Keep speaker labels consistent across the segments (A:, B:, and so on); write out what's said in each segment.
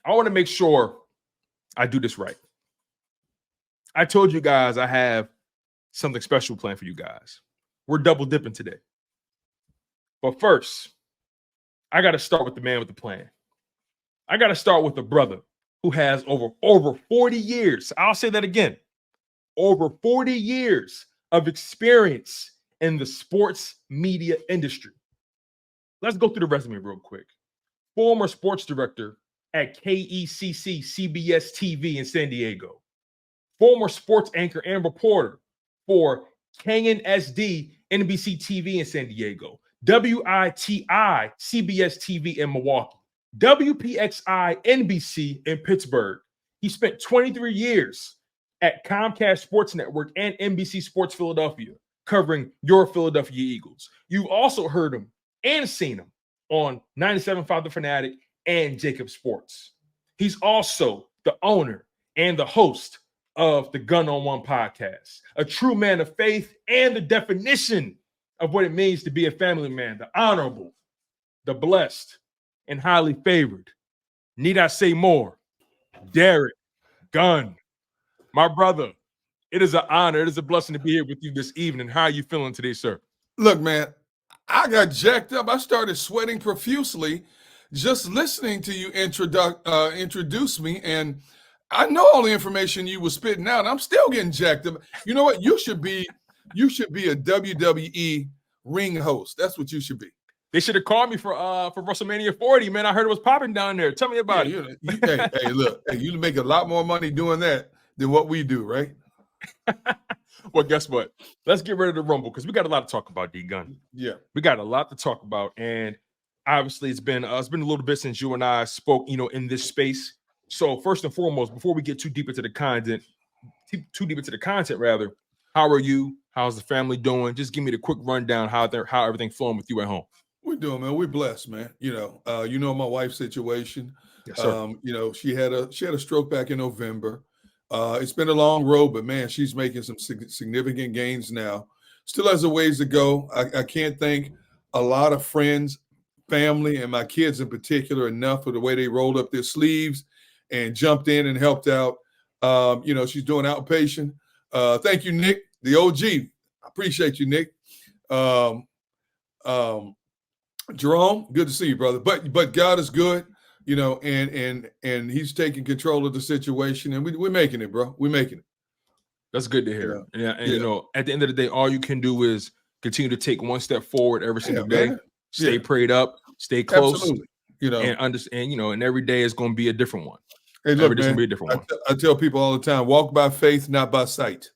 A: I want to make sure I do this right. I told you guys I have something special planned for you guys. We're double dipping today. But first, I got to start with the man with the plan. I got to start with the brother who has over 40 years. I'll say that again. Over 40 years of experience in the sports media industry. Let's go through the resume real quick. Former sports director at KECC CBS TV in San Diego. Former sports anchor and reporter for Canyon SD NBC TV in San Diego. WITI CBS TV in Milwaukee. WPXI NBC in Pittsburgh. He spent 23 years at Comcast Sports Network and NBC Sports Philadelphia, covering your Philadelphia Eagles. You've also heard him and seen him on 97.5 The Fanatic and Jacob Sports. He's also the owner and the host of the Gun on One podcast, a true man of faith and the definition of what it means to be a family man, the honorable, the blessed, and highly favored. Need I say more? Derrick Gunn. My brother, it is an honor. It is a blessing to be here with you this evening. How are you feeling today, sir?
B: Look, man, I got jacked up. I started sweating profusely just listening to you introduce me. And I know all the information you were spitting out. I'm still getting jacked up. You know what? You should be a WWE ring host. That's what you should be.
A: They should have called me for WrestleMania 40, man. I heard it was popping down there. Tell me about
B: it. Hey, look, you make a lot more money doing that than what we do, right?
A: Well, guess what? Let's get ready to rumble because we got a lot to talk about, D-Gun.
B: Yeah.
A: We got a lot to talk about. And obviously it's been a little bit since you and I spoke, in this space. So first and foremost, before we get too deep into the content, how are you? How's the family doing? Just give me the quick rundown how everything's flowing with you at home.
B: We're doing, man. We're blessed, man. My wife's situation.
A: Yes, sir.
B: She had a stroke back in November. It's been a long road, but man, she's making some significant gains now. Still has a ways to go. I can't thank a lot of friends, family, and my kids in particular enough for the way they rolled up their sleeves and jumped in and helped out. She's doing outpatient. Thank you, Nick, the OG. I appreciate you, Nick. Jerome, good to see you, brother. But God is good, and He's taking control of the situation, and we're making it, bro. We're making it.
A: That's good to hear. Yeah. And at the end of the day, all you can do is continue to take one step forward every single day. Man. Stay prayed up, stay close.
B: Absolutely.
A: And understand, and every day is going to be a different one.
B: Hey, look, man, be a different one. I tell people all the time, walk by faith, not by sight.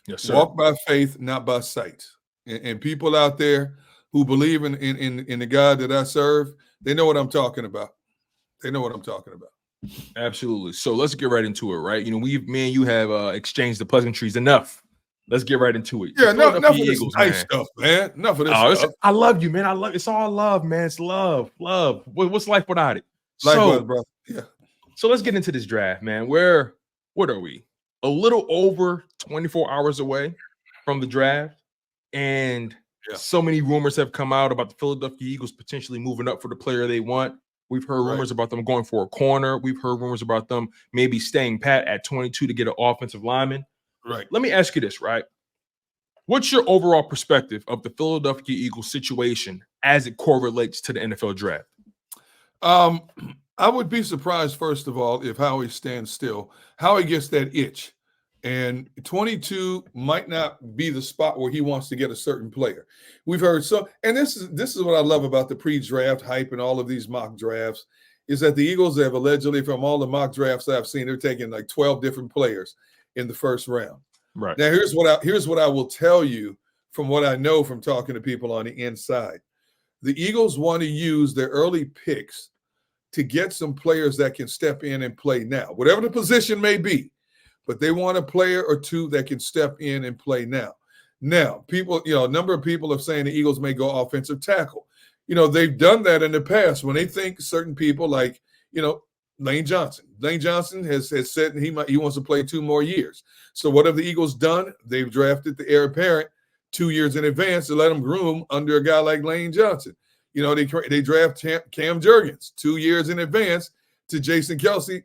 A: Yes, sir.
B: Walk by faith, not by sight. And people out there who believe in the God that I serve, they know what I'm talking about. They know what I'm talking about.
A: Absolutely. So let's get right into it, right? Me and you have exchanged the pleasantries enough. Let's get right into it.
B: Yeah, enough of this nice stuff, man. Enough of this stuff.
A: I love you, man. It's all love, man. It's love. What's life without it?
B: Likewise, brother. Yeah.
A: So let's get into this draft, man. What are we? A little over 24 hours away from the draft. And so many rumors have come out about the Philadelphia Eagles potentially moving up for the player they want. We've heard rumors about them going for a corner. We've heard rumors about them maybe staying pat at 22 to get an offensive lineman.
B: Right.
A: Let me ask you this, right? What's your overall perspective of the Philadelphia Eagles situation as it correlates to the NFL draft?
B: I would be surprised, first of all, if Howie stands still. Howie gets that itch. And 22 might not be the spot where he wants to get a certain player. We've heard so, and this is what I love about the pre-draft hype and all of these mock drafts, is that the Eagles have allegedly, from all the mock drafts I've seen, they're taking like 12 different players in the first round.
A: Right.
B: Now, here's what I will tell you from what I know from talking to people on the inside. The Eagles want to use their early picks to get some players that can step in and play now, whatever the position may be. But they want a player or two that can step in and play now. Now, people, a number of people are saying the Eagles may go offensive tackle. They've done that in the past when they think certain people like, Lane Johnson. Lane Johnson has said he wants to play 2 more years. So what have the Eagles done? They've drafted the heir apparent 2 years in advance to let him groom under a guy like Lane Johnson. They draft Cam Jurgens 2 years in advance to Jason Kelsey,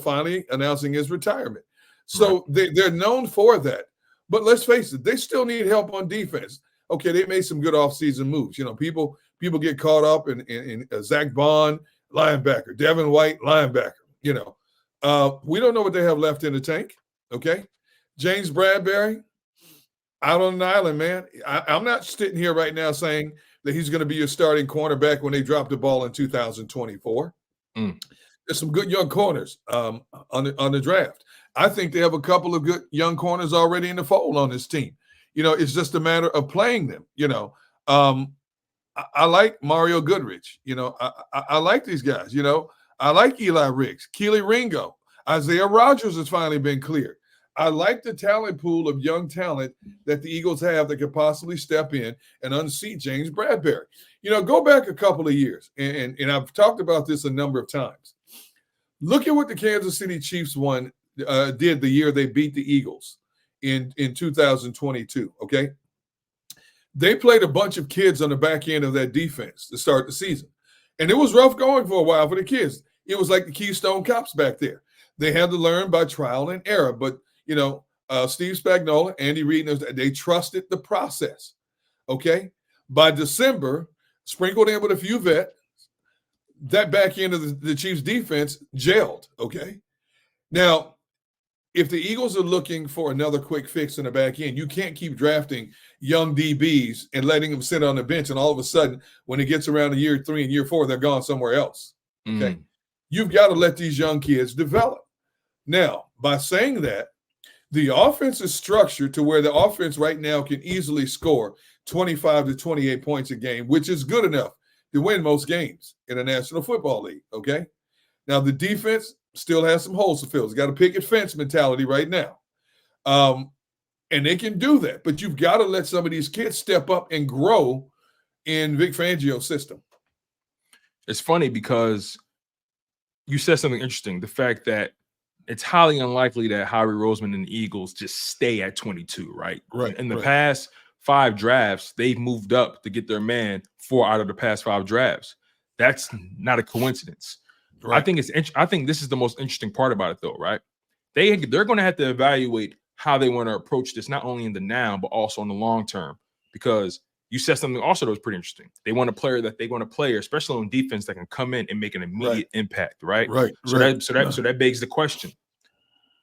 B: finally announcing his retirement. So they're known for that. But let's face it, they still need help on defense. Okay, they made some good offseason moves. People get caught up in Zach Bond, linebacker, Devin White, linebacker. We don't know what they have left in the tank. Okay, James Bradbury, out on an island, man. I'm not sitting here right now saying that he's going to be your starting cornerback when they drop the ball in 2024. There's some good young corners on the draft. I think they have a couple of good young corners already in the fold on this team. It's just a matter of playing them. I like Mario Goodrich. I like these guys. I like Eli Riggs, Keely Ringo, Isaiah Rodgers has finally been cleared. I like the talent pool of young talent that the Eagles have that could possibly step in and unseat James Bradbury. Go back a couple of years, and I've talked about this a number of times. Look at what the Kansas City Chiefs did the year they beat the Eagles in 2022, okay? They played a bunch of kids on the back end of that defense to start the season. And it was rough going for a while for the kids. It was like the Keystone Cops back there. They had to learn by trial and error. But, Steve Spagnuolo, Andy Reid, they trusted the process, okay? By December, sprinkled in with a few vets, that back end of the Chiefs defense gelled, okay? Now, if the Eagles are looking for another quick fix in the back end, you can't keep drafting young DBs and letting them sit on the bench, and all of a sudden, when it gets around to year 3 and year 4, they're gone somewhere else, okay? You've got to let these young kids develop. Now, by saying that, the offense is structured to where the offense right now can easily score 25 to 28 points a game, which is good enough to win most games in the National Football League, okay? Now, the defense still has some holes to fill. It's got a picket fence mentality right now. And they can do that, but you've got to let some of these kids step up and grow in Vic Fangio's system.
A: It's funny because you said something interesting, the fact that it's highly unlikely that Howie Roseman and the Eagles just stay at 22, right?
B: Right.
A: In the past 5 drafts, they've moved up to get their man 4 out of the past 5 drafts. That's not a coincidence. Right. I think this is the most interesting part about it, though, right? They're going to have to evaluate how they want to approach this, not only in the now, but also in the long term, because you said something also that was pretty interesting. They want a player that they want a player, especially on defense, that can come in and make an immediate impact, right? So that begs the question: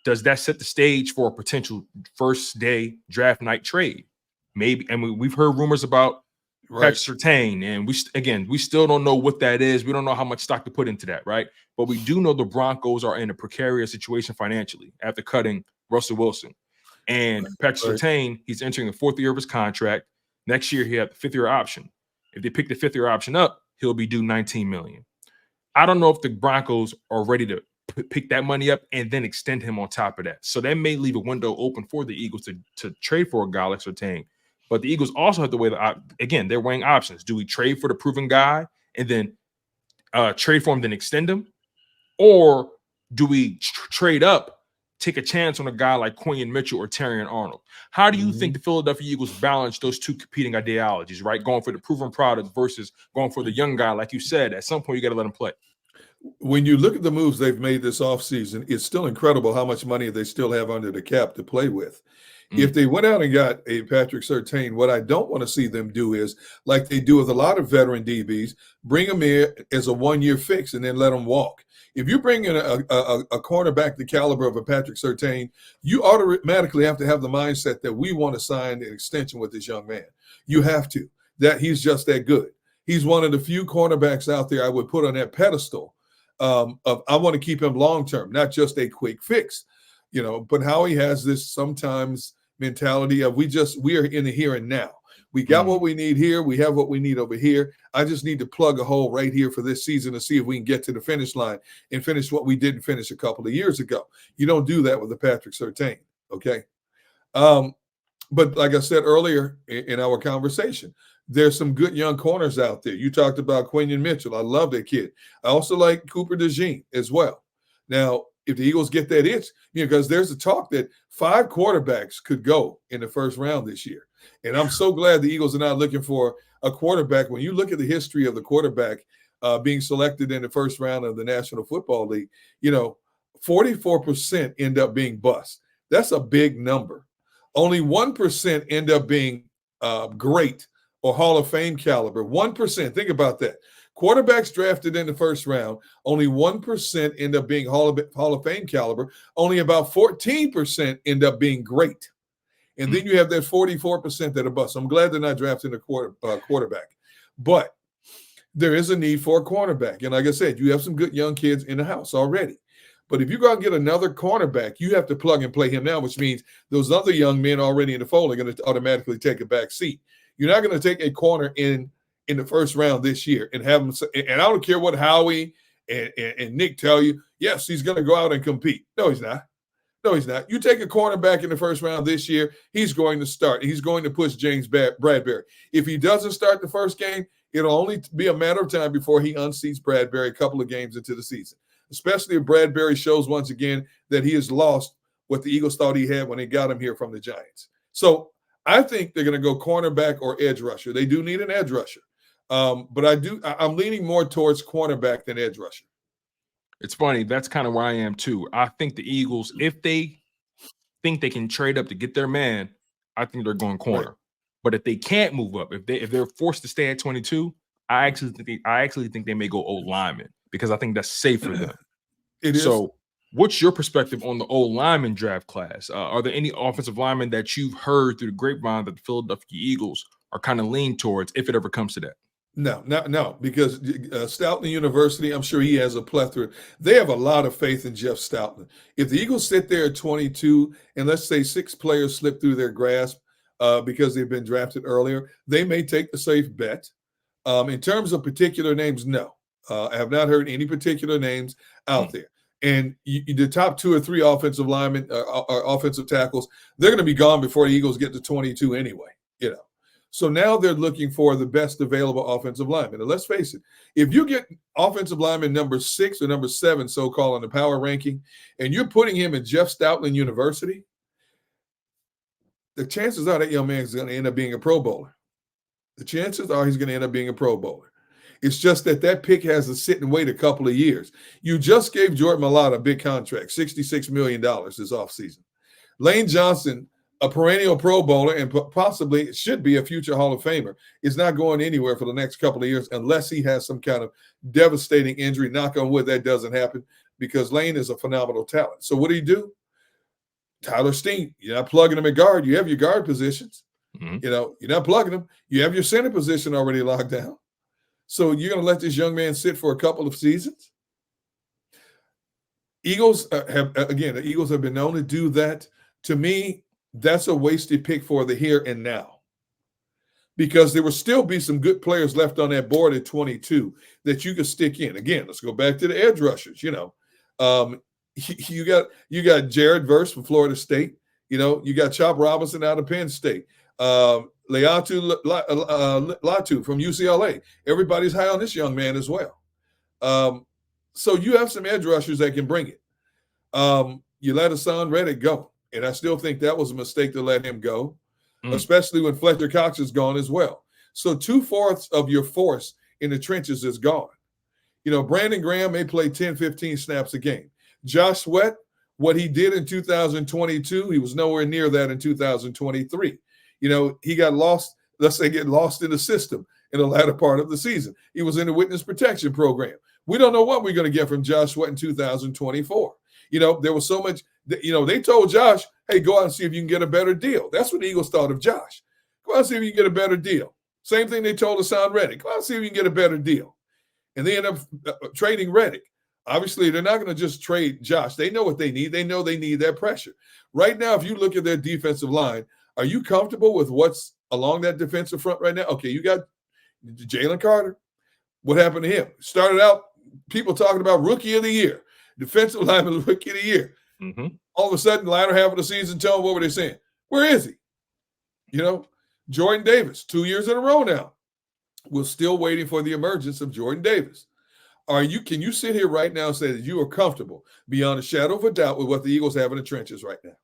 A: does that set the stage for a potential first day draft night trade? Maybe, and we've heard rumors about Patrick Surtain, and we still don't know what that is. We don't know how much stock to put into that, right? But we do know the Broncos are in a precarious situation financially after cutting Russell Wilson. And Patrick Surtain, he's entering the 4th year of his contract. Next year, he had the 5th year option. If they pick the 5th year option up, he'll be due $19 million. I don't know if the Broncos are ready to pick that money up and then extend him on top of that. So that may leave a window open for the Eagles to trade for a guy like Surtain. But the Eagles also have to weigh they're weighing options. Do we trade for the proven guy and then trade for him, then extend him? Or do we trade up, take a chance on a guy like Quinion Mitchell or Terrion Arnold? How do you think the Philadelphia Eagles balance those two competing ideologies, right? Going for the proven product versus going for the young guy. Like you said, at some point, you got to let him play.
B: When you look at the moves they've made this offseason, it's still incredible how much money they still have under the cap to play with. If they went out and got a Patrick Surtain, what I don't want to see them do is, like they do with a lot of veteran DBs, bring them in as a 1-year fix and then let them walk. If you bring in a cornerback the caliber of a Patrick Surtain, you automatically have to have the mindset that we want to sign an extension with this young man. You have to. That he's just that good. He's one of the few cornerbacks out there I would put on that pedestal of I want to keep him long-term, not just a quick fix. But Howie has this sometimes mentality of we are in the here and now. We got what we need here. We have what we need over here. I just need to plug a hole right here for this season to see if we can get to the finish line and finish what we didn't finish a couple of years ago. You don't do that with the Patrick Surtain, okay? But like I said earlier in our conversation, there's some good young corners out there. You talked about Quinion Mitchell. I love that kid. I also like Cooper DeJean as well. Now, if the Eagles get that itch, because there's a talk that 5 quarterbacks could go in the first round this year. And I'm so glad the Eagles are not looking for a quarterback. When you look at the history of the quarterback being selected in the first round of the National Football League, 44% end up being bust. That's a big number. Only 1% end up being great or Hall of Fame caliber. 1%. Think about that. Quarterbacks drafted in the first round, only 1% end up being Hall of Fame caliber. Only about 14% end up being great. And then you have that 44% that are bust. I'm glad they're not drafting a quarterback. But there is a need for a cornerback. And like I said, you have some good young kids in the house already. But if you go and get another cornerback, you have to plug and play him now, which means those other young men already in the fold are going to automatically take a back seat. You're not going to take a corner in the first round this year and have him. And I don't care what Howie and Nick tell you. Yes, he's going to go out and compete. No, he's not. No, he's not. You take a cornerback in the first round this year, he's going to start. He's going to push James Bradbury. If he doesn't start the first game, it'll only be a matter of time before he unseats Bradbury a couple of games into the season, especially if Bradbury shows once again that he has lost what the Eagles thought he had when they got him here from the Giants. So I think they're going to go cornerback or edge rusher. They do need an edge rusher. But I'm leaning more towards cornerback than edge rusher.
A: It's funny. That's kind of where I am too. I think the Eagles, if they think they can trade up to get their man, I think they're going corner. Right. But if they can't move up, if they're forced to stay at 22, I actually think they may go old lineman because I think that's safe for them.
B: It is.
A: So, what's your perspective on the old lineman draft class? Are there any offensive linemen that you've heard through the grapevine that the Philadelphia Eagles are kind of lean towards if it ever comes to that?
B: No, because Stoutland University, I'm sure he has a plethora. They have a lot of faith in Jeff Stoutland. If the Eagles sit there at 22 and let's say 6 players slip through their grasp because they've been drafted earlier, they may take the safe bet. In terms of particular names, no. I have not heard any particular names out there. And the top 2 or 3 offensive linemen or offensive tackles, they're going to be gone before the Eagles get to 22 anyway, So now they're looking for the best available offensive lineman. And let's face it, if you get offensive lineman number 6 or number 7, so-called on the power ranking, and you're putting him at Jeff Stoutland University, the chances are that young man is going to end up being a Pro Bowler. The chances are he's going to end up being a Pro Bowler. It's just that pick has to sit and wait a couple of years. You just gave Jordan Mailata a big contract, $66 million this offseason. Lane Johnson, a perennial Pro Bowler and possibly should be a future Hall of Famer, is not going anywhere for the next couple of years unless he has some kind of devastating injury. Knock on wood, that doesn't happen because Lane is a phenomenal talent. So what do? Tyler Steen, you're not plugging him at guard. You have your guard positions. Mm-hmm. You're not plugging him. You have your center position already locked down. So you're going to let this young man sit for a couple of seasons? Eagles the Eagles have been known to do that. To me, that's a wasted pick for the here and now because there will still be some good players left on that board at 22 that you can stick in. Again, let's go back to the edge rushers. You got Jared Verse from Florida State. You got Chop Robinson out of Penn State. Latu from UCLA. Everybody's high on this young man as well. So you have some edge rushers that can bring it. You let Haason Reddick go. And I still think that was a mistake to let him go, especially when Fletcher Cox is gone as well. So 2/4 of your force in the trenches is gone. Brandon Graham may play 10, 15 snaps a game. Josh Sweat, what he did in 2022, he was nowhere near that in 2023. He got lost, get lost in the system in the latter part of the season. He was in the witness protection program. We don't know what we're going to get from Josh Sweat in 2024. There was so much, they told Josh, hey, go out and see if you can get a better deal. That's what the Eagles thought of Josh. Go out and see if you can get a better deal. Same thing they told Haason Reddick. Go out and see if you can get a better deal. And they end up trading Reddick. Obviously, they're not going to just trade Josh. They know what they need. They know they need that pressure. Right now, if you look at their defensive line, are you comfortable with what's along that defensive front right now? Okay, you got Jalen Carter. What happened to him? Started out, people talking about rookie of the year, defensive lineman rookie of the year. Mm-hmm. All of a sudden, latter half of the season, tell them what were they saying? Where is he? Jordan Davis, 2 years in a row now. We're still waiting for the emergence of Jordan Davis. Can you sit here right now and say that you are comfortable beyond a shadow of a doubt with what the Eagles have in the trenches right now?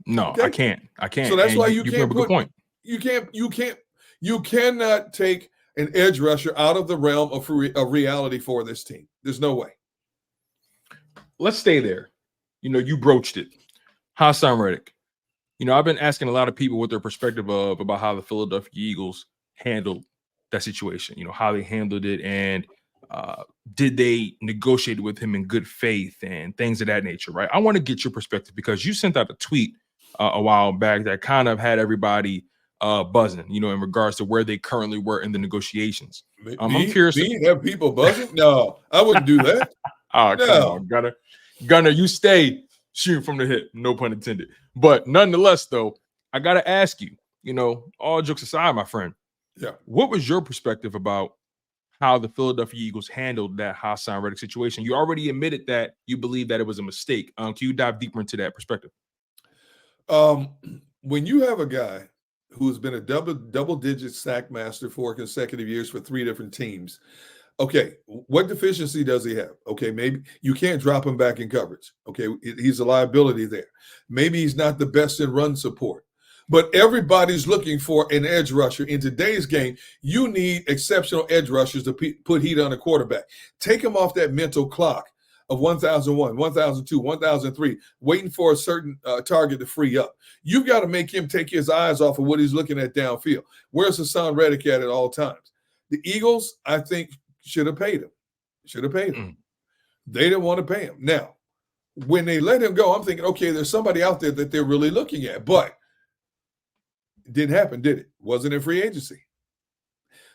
A: No, okay? I can't.
B: So that's why you can't
A: put a good point.
B: You cannot take an edge rusher out of the realm of reality for this team. There's no way.
A: Let's stay there. You broached it. Haason Reddick. I've been asking a lot of people what their perspective about how the Philadelphia Eagles handled that situation, how they handled it, and did they negotiate with him in good faith and things of that nature, right? I want to get your perspective because you sent out a tweet a while back that kind of had everybody buzzing, in regards to where they currently were in the negotiations. I'm curious.
B: Have people buzzing? No, I wouldn't do that.
A: Oh, no. Come on, Gunner, you stay shooting from the hip, no pun intended. But nonetheless, though, I got to ask you, all jokes aside, my friend, what was your perspective about how the Philadelphia Eagles handled that Haason Reddick situation? You already admitted that you believe that it was a mistake. Can you dive deeper into that perspective?
B: When you have a guy who's been a double-digit sack master for consecutive years for 3 different teams, okay, what deficiency does he have? Okay, maybe you can't drop him back in coverage. Okay, he's a liability there. Maybe he's not the best in run support. But everybody's looking for an edge rusher. In today's game, you need exceptional edge rushers to put heat on a quarterback. Take him off that mental clock of 1001, 1002, 1003, waiting for a certain target to free up. You've got to make him take his eyes off of what he's looking at downfield. Where's Haason Reddick at all times? The Eagles, I think, should have paid him. They didn't want to pay him. Now, when they let him go, I'm thinking, okay, there's somebody out there that they're really looking at. But it didn't happen, did it? Wasn't in free agency.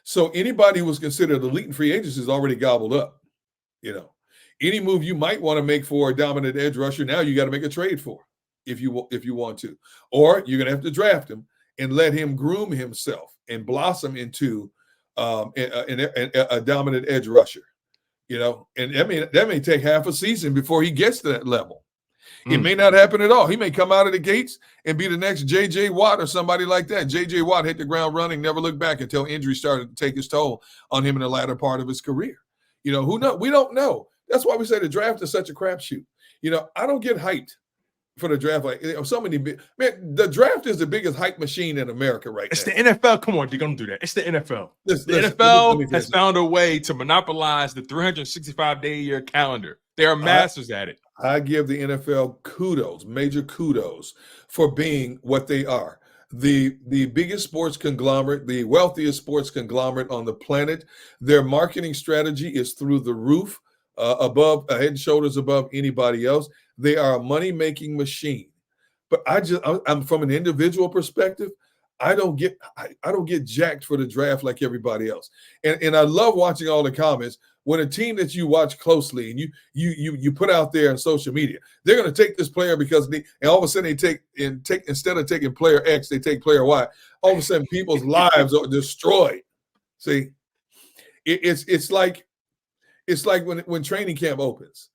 B: So anybody who was considered elite in free agency is already gobbled up. Any move you might want to make for a dominant edge rusher, now you got to make a trade for if you want to. Or you're going to have to draft him and let him groom himself and blossom into a dominant edge rusher, and that may take half a season before he gets to that level. It may not happen at all. He may come out of the gates and be the next J.J. Watt or somebody like that. J.J. Watt hit the ground running, never looked back until injury started to take its toll on him in the latter part of his career. Who knows? We don't know. That's why we say the draft is such a crapshoot. I don't get hyped for the draft. Like so many man, the draft is the biggest hype machine in America right now.
A: It's the NFL. Come on, you're gonna do that. It's the NFL. The NFL has found a way to monopolize the 365-day-a-year calendar. They are masters at it.
B: I give the NFL kudos, major kudos, for being what they are. The biggest sports conglomerate, the wealthiest sports conglomerate on the planet. Their marketing strategy is through the roof, above head and shoulders above anybody else. They are a money-making machine. But I'm from an individual perspective, I don't get jacked for the draft like everybody else. And I love watching all the comments when a team that you watch closely and you put out there on social media, they're going to take this player because and all of a sudden they take instead of taking player X, they take player Y. All of a sudden people's lives are destroyed. See, it's like when training camp opens.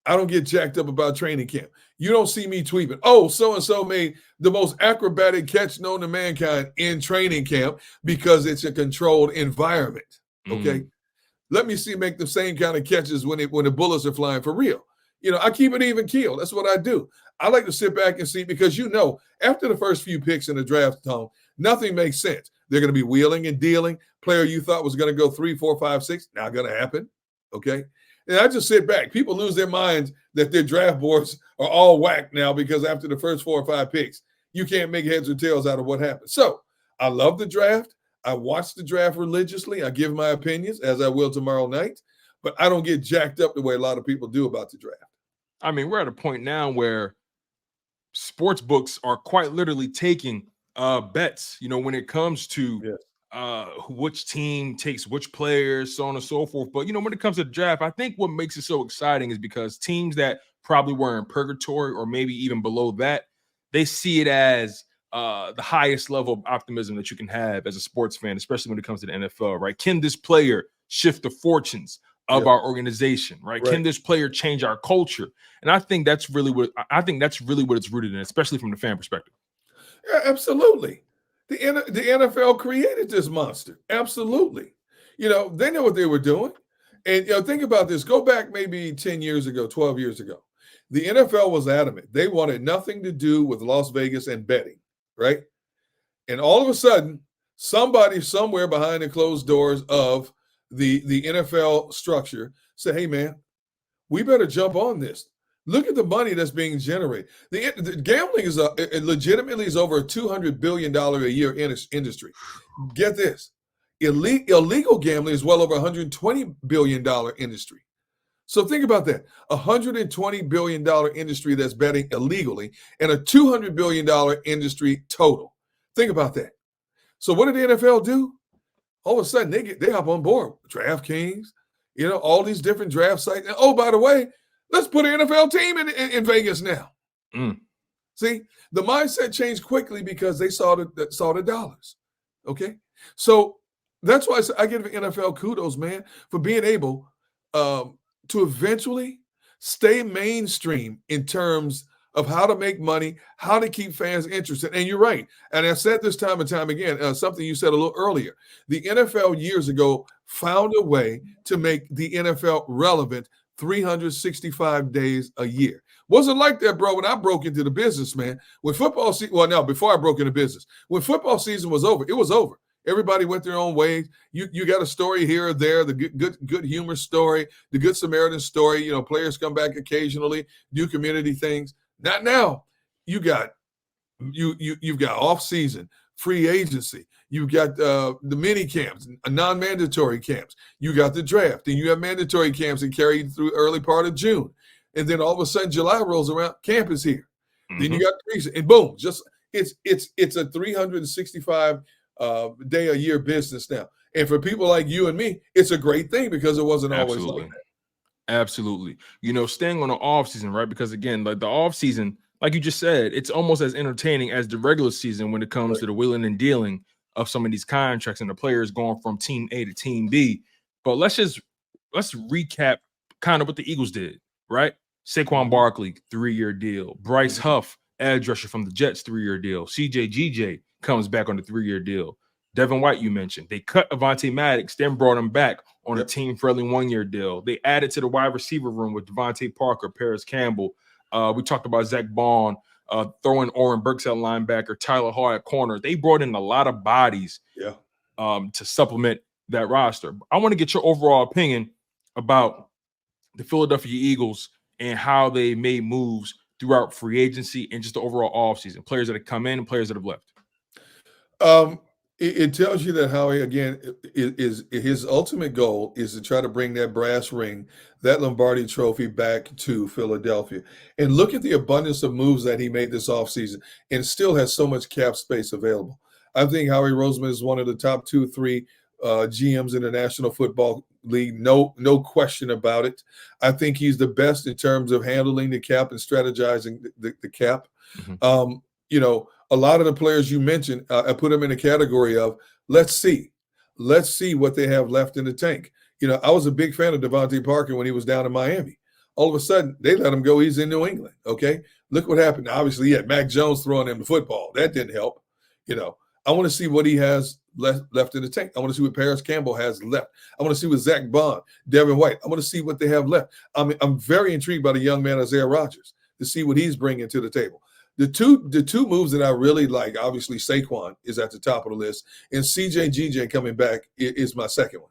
B: I don't get jacked up about training camp. You don't see me tweeting, oh, so-and-so made the most acrobatic catch known to mankind in training camp because it's a controlled environment, okay? Let me see make the same kind of catches when the bullets are flying for real. I keep it even keel. That's what I do. I like to sit back and see because after the first few picks in the draft, Tone, nothing makes sense. They're going to be wheeling and dealing. Player you thought was going to go 3, 4, 5, 6, not going to happen, okay? And I just sit back. People lose their minds that their draft boards are all whacked now because after the first 4 or 5 picks, you can't make heads or tails out of what happened. So I love the draft. I watch the draft religiously. I give my opinions, as I will tomorrow night. But I don't get jacked up the way a lot of people do about the draft.
A: I mean, we're at a point now where sports books are quite literally taking bets, when it comes to which team takes which players, so on and so forth. But when it comes to the draft, I think what makes it so exciting is because teams that probably were in purgatory or maybe even below that, they see it as the highest level of optimism that you can have as a sports fan, especially when it comes to the NFL, right? Can this player shift the fortunes of our organization, right? Can this player change our culture? And I think that's really what it's rooted in, especially from the fan perspective.
B: Yeah, absolutely. The NFL created this monster. Absolutely. They know what they were doing. And think about this. Go back maybe 10 years ago, 12 years ago. The NFL was adamant. They wanted nothing to do with Las Vegas and betting, right? And all of a sudden, Somebody somewhere behind the closed doors of the NFL structure said, hey, man, we better jump on this. Look at the money that's being generated. The gambling is legitimately is over a $200 billion a year industry. Get this. Illegal gambling is well over $120 billion industry. So think about that. $120 billion industry that's betting illegally and a $200 billion industry total. Think about that. So what did the NFL do? All of a sudden they hop on board. DraftKings, all these different draft sites. And, oh, by the way, let's put an NFL team in Vegas now. See, the mindset changed quickly because they saw the dollars. Okay, so that's why I give the NFL kudos, man, for being able to eventually stay mainstream in terms of how to make money, how to keep fans interested. And you're right. And I said this time and time again, something you said a little earlier. The NFL years ago found a way to make the NFL relevant 365 days a year. Wasn't like that, bro, when I broke into the business, man. When football season, well, no, before I broke into business, when football season was over, it was over. Everybody went their own ways. You got a story here or there, the good humor story, the Good Samaritan story. Players come back occasionally, do community things. Not now. You've got off season, free agency. You've got the mini camps, non-mandatory camps. You got the draft, and you have mandatory camps that carry you through early part of June, and then all of a sudden July rolls around, camp is here. Then you got preseason, and boom, just it's a 365 day a year business now. And for people like you and me, it's a great thing because it wasn't always like that.
A: Absolutely. Staying on the off season, right? Because again, like the off season, like you just said, it's almost as entertaining as the regular season when it comes to the wheeling and dealing of some of these contracts and the players going from team A to team B. But let's recap kind of what the Eagles did, right? Saquon Barkley, 3-year deal. Bryce Huff, edge rusher from the Jets, 3-year deal. CJ comes back on the 3-year deal. Devin White, you mentioned. They cut Avonte Maddox, then brought him back on a team-friendly 1-year deal. They added to the wide receiver room with Devontae Parker, Paris Campbell. We talked about Zach Bond, throwing Oren Burks at linebacker, Tyler Hall at corner. They brought in a lot of bodies to supplement that roster. I want to get your overall opinion about the Philadelphia Eagles and how they made moves throughout free agency and just the overall offseason. Players that have come in and players that have left.
B: It tells you that Howie, again, is his ultimate goal is to try to bring that brass ring, that Lombardi trophy back to Philadelphia. And look at the abundance of moves that he made this offseason and still has so much cap space available. I think Howie Roseman is one of the top 2-3 GMs in the National Football League. No question about it. I think he's the best in terms of handling the cap and strategizing the cap. A lot of the players you mentioned, I put them in a category of let's see what they have left in the tank. I was a big fan of Devontae Parker when he was down in Miami. All of a sudden, they let him go. He's in New England. Okay, look what happened. Obviously, he had Mac Jones throwing him the football. That didn't help. I want to see what he has left in the tank. I want to see what Paris Campbell has left. I want to see what Zach Bond, Devin White. I want to see what they have left. I'm very intrigued by the young man Isaiah Rodgers to see what he's bringing to the table. The two moves that I really like, obviously Saquon is at the top of the list, and CJ coming back is my second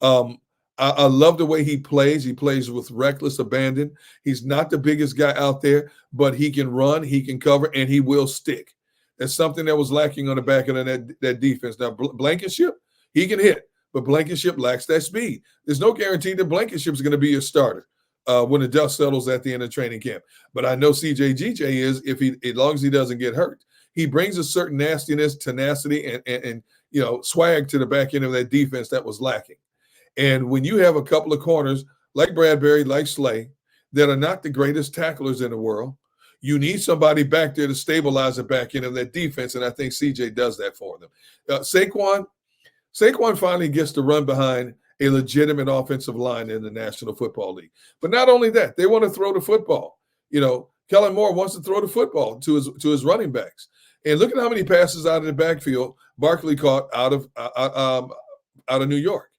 B: one. I love the way he plays. He plays with reckless abandon. He's not the biggest guy out there, but he can run, he can cover, and he will stick. That's something that was lacking on the back of that defense. Now, Blankenship, he can hit, but Blankenship lacks that speed. There's no guarantee that Blankenship is going to be a starter when the dust settles at the end of training camp. But I know CJ is, as long as he doesn't get hurt. He brings a certain nastiness, tenacity, and swag to the back end of that defense that was lacking. And when you have a couple of corners like Bradbury, like Slay, that are not the greatest tacklers in the world, you need somebody back there to stabilize the back end of that defense, and I think CJ does that for them. Saquon finally gets to run behind a legitimate offensive line in the National Football League. But not only that, they want to throw the football. Kellen Moore wants to throw the football to his running backs. And look at how many passes out of the backfield Barkley caught out of New York.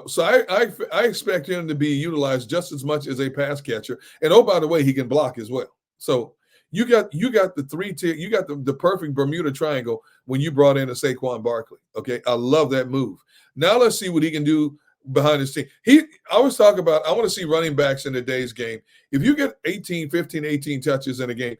B: So I expect him to be utilized just as much as a pass catcher. And oh, by the way, he can block as well. So, You got the three-tier, you got the perfect Bermuda Triangle when you brought in a Saquon Barkley. Okay, I love that move. Now let's see what he can do behind his team. I always talk about, I want to see running backs in today's game. If you get 15, 18 touches in a game,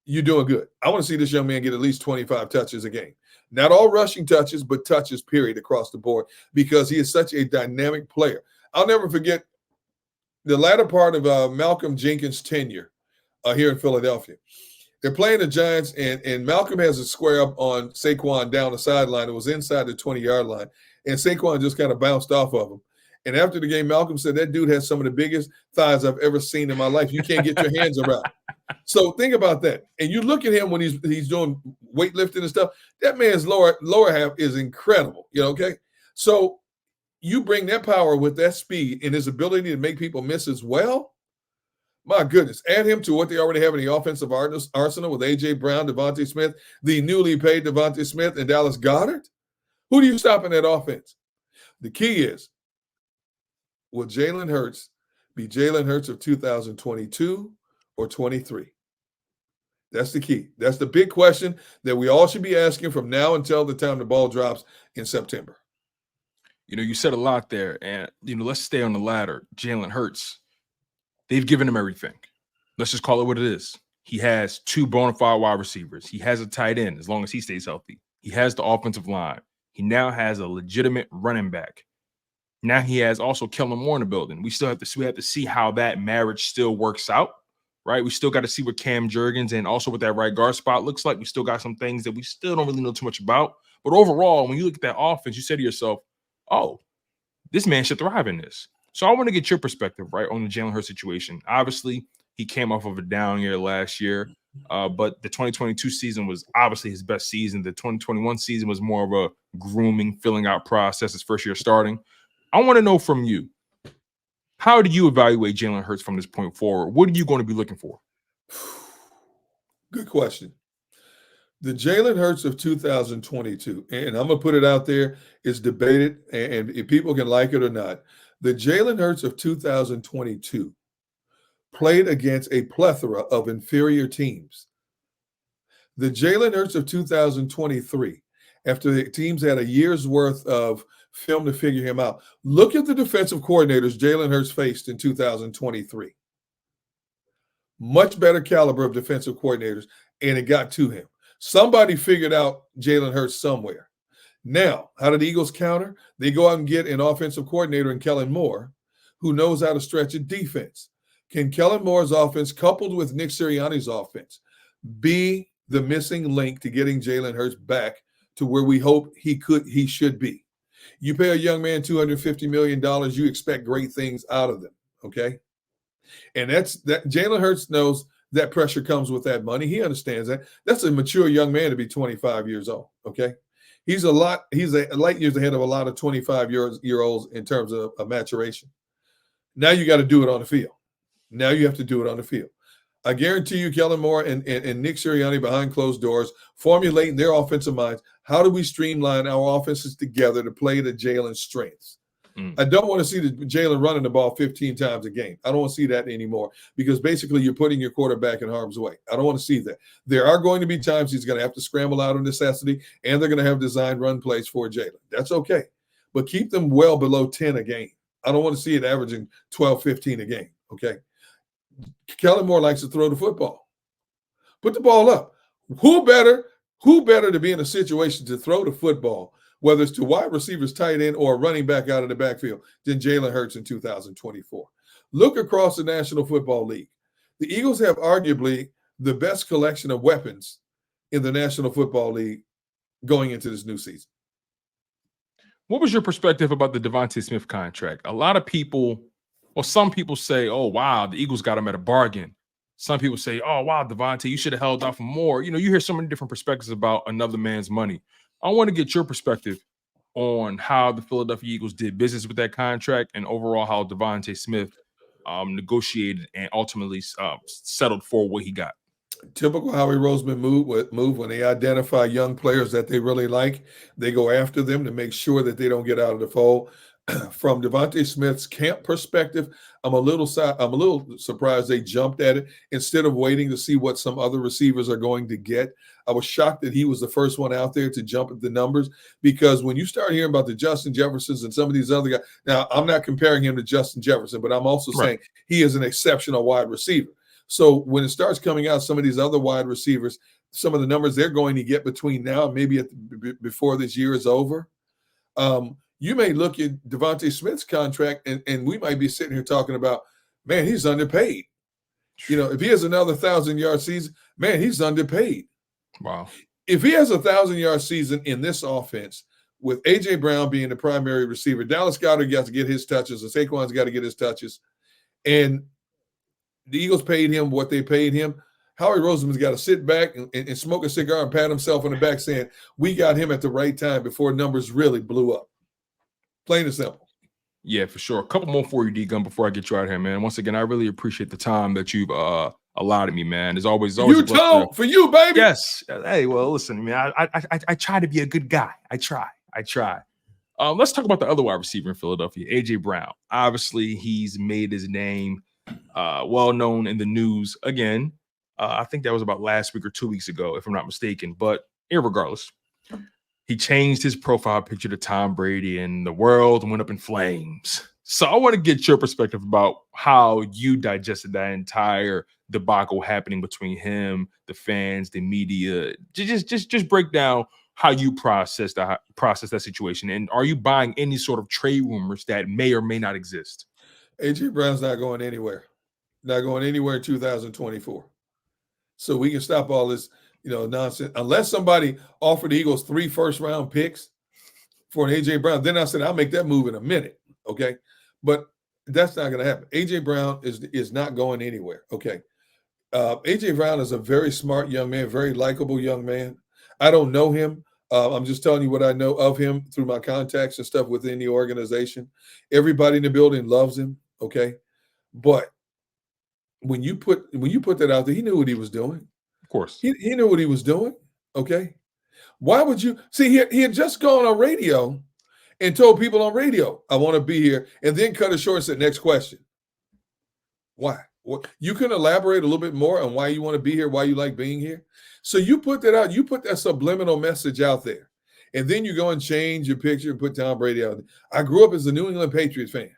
B: you're doing good. I want to see this young man get at least 25 touches a game. Not all rushing touches, but touches, period, across the board, because he is such a dynamic player. I'll never forget the latter part of Malcolm Jenkins' tenure here in Philadelphia. They're playing the Giants, and Malcolm has a square up on Saquon down the sideline. It was inside the 20-yard line, and Saquon just kind of bounced off of him. And after the game, Malcolm said, that dude has some of the biggest thighs I've ever seen in my life. You can't get your hands around. So think about that. And you look at him when he's doing weightlifting and stuff. That man's lower half is incredible. Okay? So you bring that power with that speed and his ability to make people miss as well. My goodness. Add him to what they already have in the offensive arsenal with A.J. Brown, Devontae Smith, the newly paid Devontae Smith, and Dallas Goedert. Who do you stop in that offense? The key is, will Jalen Hurts be Jalen Hurts of 2022 or 23? That's the key. That's the big question that we all should be asking from now until the time the ball drops in September.
A: You said a lot there, and let's stay on the ladder. Jalen Hurts, they've given him everything. Let's just call it what it is. He has 2 bona fide wide receivers. He has a tight end as long as he stays healthy. He has the offensive line. He now has a legitimate running back. Now he has also Kellen Moore in the building. We have to see how that marriage still works out, right? We still got to see what Cam Jurgens and also what that right guard spot looks like. We still got some things that we still don't really know too much about. But overall, when you look at that offense, you say to yourself, oh, this man should thrive in this. So I want to get your perspective, right, on the Jalen Hurts situation. Obviously, he came off of a down year last year, but the 2022 season was obviously his best season. The 2021 season was more of a grooming, filling out process, his first year starting. I want to know from you, how do you evaluate Jalen Hurts from this point forward? What are you going to be looking for?
B: Good question. The Jalen Hurts of 2022, and I'm going to put it out there, is debated, and if people can like it or not. The Jalen Hurts of 2022 played against a plethora of inferior teams. The Jalen Hurts of 2023, after the teams had a year's worth of film to figure him out, look at the defensive coordinators Jalen Hurts faced in 2023. Much better caliber of defensive coordinators, and it got to him. Somebody figured out Jalen Hurts somewhere. Now, how did the Eagles counter? They go out and get an offensive coordinator in Kellen Moore, who knows how to stretch a defense. Can Kellen Moore's offense, coupled with Nick Sirianni's offense, be the missing link to getting Jalen Hurts back to where we hope he should be? You pay a young man $250 million, you expect great things out of them, okay? And that Jalen Hurts knows that pressure comes with that money. He understands that. That's a mature young man to be 25 years old, okay? He's a light years ahead of a lot of 25-year-olds in terms of maturation. Now you got to do it on the field. Now you have to do it on the field. I guarantee you, Kellen Moore and Nick Sirianni behind closed doors, formulating their offensive minds. How do we streamline our offenses together to play to Jalen's strengths? I don't want to see Jalen running the ball 15 times a game. I don't want to see that anymore, because basically you're putting your quarterback in harm's way. I don't want to see that. There are going to be times he's going to have to scramble out of necessity, and they're going to have designed run plays for Jalen. That's okay. But keep them well below 10 a game. I don't want to see it averaging 12, 15 a game, okay? Kellen Moore likes to throw the football. Put the ball up. Who better to be in a situation to throw the football, whether it's to wide receivers, tight end, or running back out of the backfield, than Jalen Hurts in 2024. Look across the National Football League. The Eagles have arguably the best collection of weapons in the National Football League going into this new season.
A: What was your perspective about the Devontae Smith contract? A lot of people, well, some people say, oh, wow, the Eagles got him at a bargain. Some people say, oh, wow, Devontae, you should have held out for more. You hear so many different perspectives about another man's money. I want to get your perspective on how the Philadelphia Eagles did business with that contract, and overall how Devontae Smith negotiated and ultimately settled for what he got.
B: Typical Howie Roseman move when they identify young players that they really like. They go after them to make sure that they don't get out of the fold. from Devontae Smith's camp perspective, I'm a little surprised they jumped at it instead of waiting to see what some other receivers are going to get. I was shocked that he was the first one out there to jump at the numbers, because when you start hearing about the Justin Jeffersons and some of these other guys, now I'm not comparing him to Justin Jefferson, but I'm also saying he is an exceptional wide receiver. So when it starts coming out, some of these other wide receivers, some of the numbers they're going to get between now and maybe before this year is over, you may look at Devontae Smith's contract and we might be sitting here talking about, man, he's underpaid. If he has another 1,000-yard season, man, he's underpaid.
A: Wow.
B: If he has a 1,000-yard season in this offense, with A.J. Brown being the primary receiver, Dallas Goedert got to get his touches, and Saquon's got to get his touches, and the Eagles paid him what they paid him, Howie Roseman's got to sit back and smoke a cigar and pat himself on the back saying, we got him at the right time before numbers really blew up. Plain and simple.
A: Yeah, for sure. A couple more for you, D-Gun, before I get you out of here, man. Once again, I really appreciate the time that you've allowed me, man. There's always
B: you Tone, for you, baby.
A: Yes. Hey, well, listen, man. I try to be a good guy. I try. Let's talk about the other wide receiver in Philadelphia, A.J. Brown. Obviously, he's made his name well known in the news again. I think that was about last week or 2 weeks ago, if I'm not mistaken. But irregardless, he changed his profile picture to Tom Brady, and the world went up in flames. So I want to get your perspective about how you digested that entire debacle happening between him, the fans, the media. Just break down how you process that situation, and are you buying any sort of trade rumors that may or may not exist?
B: A.J. Brown's not going anywhere. Not going anywhere in 2024. So we can stop all this, nonsense. Unless somebody offered the Eagles 3 first-round picks for an A.J. Brown, then I said I'll make that move in a minute, okay? But that's not going to happen. A.J. Brown is not going anywhere, okay? A.J. Brown is a very smart young man, very likable young man. I don't know him. I'm just telling you what I know of him through my contacts and stuff within the organization. Everybody in the building loves him, okay? But when you put that out there, he knew what he was doing.
A: Of course.
B: He knew what he was doing, okay? Why would you – see, he had just gone on radio and told people on radio, I want to be here, and then cut it short and said, next question. Why? You can elaborate a little bit more on why you want to be here, why you like being here. So you put that out. You put that subliminal message out there, and then you go and change your picture and put Tom Brady out there. I grew up as a New England Patriots fan.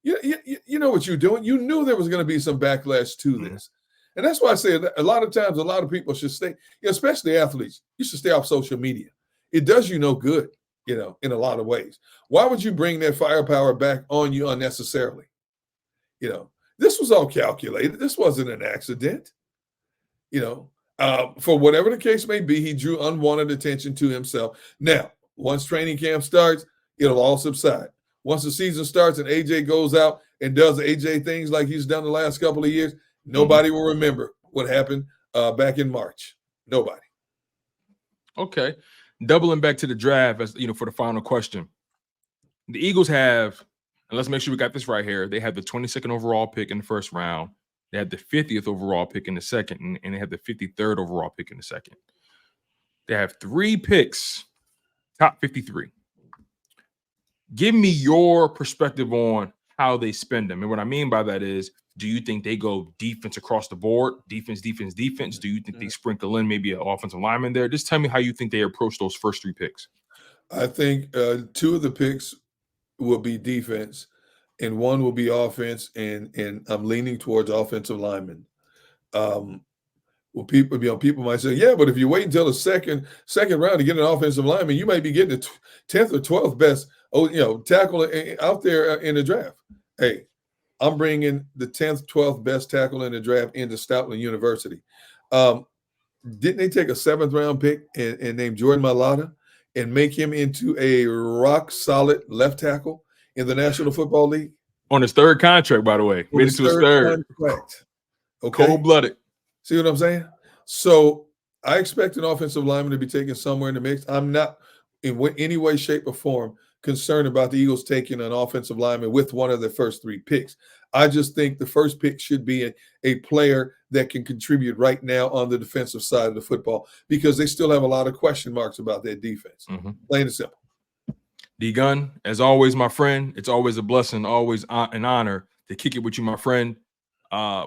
B: You know what you're doing. You knew there was going to be some backlash to this. And that's why I say a lot of times, a lot of people should stay, especially athletes, you should stay off social media. It does you no good, in a lot of ways. Why would you bring that firepower back on you unnecessarily? This was all calculated. This wasn't an accident. For whatever the case may be, he drew unwanted attention to himself. Now, once training camp starts, it'll all subside. Once the season starts and AJ goes out and does AJ things like he's done the last couple of years, nobody will remember what happened back in March. Nobody.
A: Okay. Doubling back to the draft, as for the final question. The Eagles have, and let's make sure we got this right here, they have the 22nd overall pick in the first round. They had the 50th overall pick in the second, and they had the 53rd overall pick in the second. They have 3 picks, top 53. Give me your perspective on how they spend them. And what I mean by that is, do you think they go defense across the board, defense? Do you think they sprinkle in maybe an offensive lineman there? Just tell me how you think they approach those first 3 picks.
B: I think 2 of the picks will be defense and 1 will be offense, and I'm leaning towards offensive linemen. Well, people might say, yeah, but if you wait until the second round to get an offensive lineman, you might be getting the 10th or 12th best tackle out there in the draft. Hey, I'm bringing the 10th, 12th best tackle in the draft into Stoutland University. Didn't they take a 7th round pick and name Jordan Mailata and make him into a rock solid left tackle in the National Football League?
A: On his 3rd contract, by the way. Made it to his 3rd.
B: Contract. Okay.
A: Cold-blooded.
B: See what I'm saying? So I expect an offensive lineman to be taken somewhere in the mix. I'm not in any way, shape, or form concerned about the Eagles taking an offensive lineman with one of their first 3 picks. I just think the first pick should be a player that can contribute right now on the defensive side of the football, because they still have a lot of question marks about their defense. Plain and simple.
A: D Gunn, as always, my friend, it's always a blessing, always an honor to kick it with you, my friend.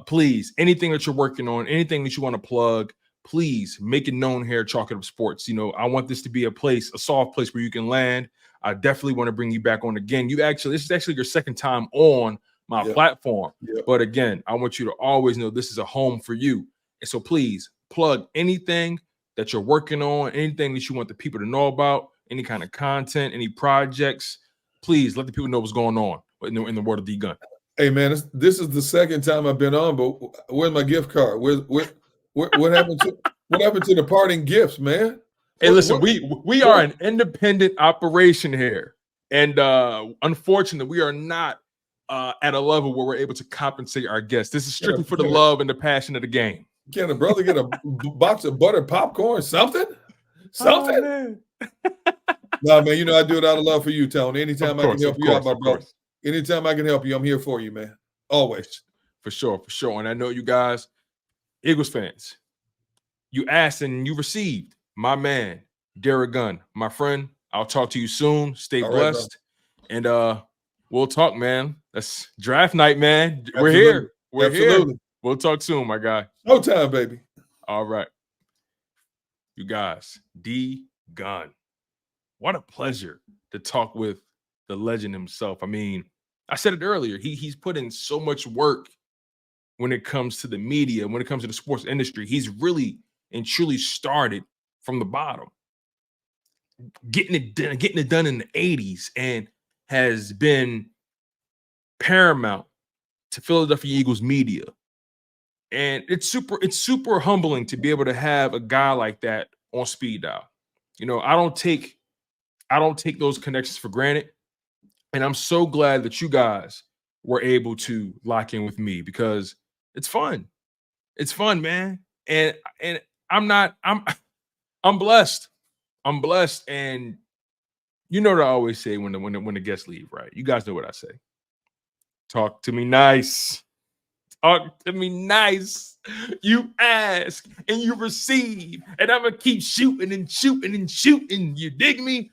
A: Please, anything that you're working on, anything that you want to plug, please make it known here at Chalk It Up Sports. You know, I want this to be a place, a soft place where you can land. I definitely want to bring you back on again. This is actually your second time on my platform. But again, I want you to always know this is a home for you. And so please plug anything that you're working on, anything that you want the people to know about, any kind of content, any projects. Please let the people know what's going on in the world of D Gunn.
B: Hey man, this is the second time I've been on, but where's my gift card? What happened to the parting gifts, man?
A: Hey, listen, we are an independent operation here, and unfortunately, we are not at a level where we're able to compensate our guests. This is strictly for the love and the passion of the game.
B: Can a brother get a box of buttered popcorn? Something?
A: Oh, man.
B: No, man, you know I do it out of love for you, Tone. Anytime I can help you out, my brother.
A: Course.
B: Anytime I can help you, I'm here for you, man. Always.
A: For sure. And I know you guys, Eagles fans, you asked and you received. My man, Derrick Gunn, my friend. I'll talk to you soon. Stay blessed. Right, and we'll talk, man. That's draft night, man. Absolutely. We're here. We're here. We'll talk soon, my guy.
B: No time, baby.
A: All right. You guys, D Gunn. What a pleasure to talk with the legend himself. I mean, I said it earlier. He's put in so much work when it comes to the media, when it comes to the sports industry. He's really and truly started from the bottom, getting it done in the 80s, and has been paramount to Philadelphia Eagles media. And it's super humbling to be able to have a guy like that on speed dial. You know, I don't take those connections for granted. And I'm so glad that you guys were able to lock in with me because it's fun. It's fun, man. And I'm blessed. I'm blessed. And you know what I always say when the guests leave, right? You guys know what I say. Talk to me nice. Talk to me nice. You ask and you receive. And I'm going to keep shooting and shooting and shooting. You dig me?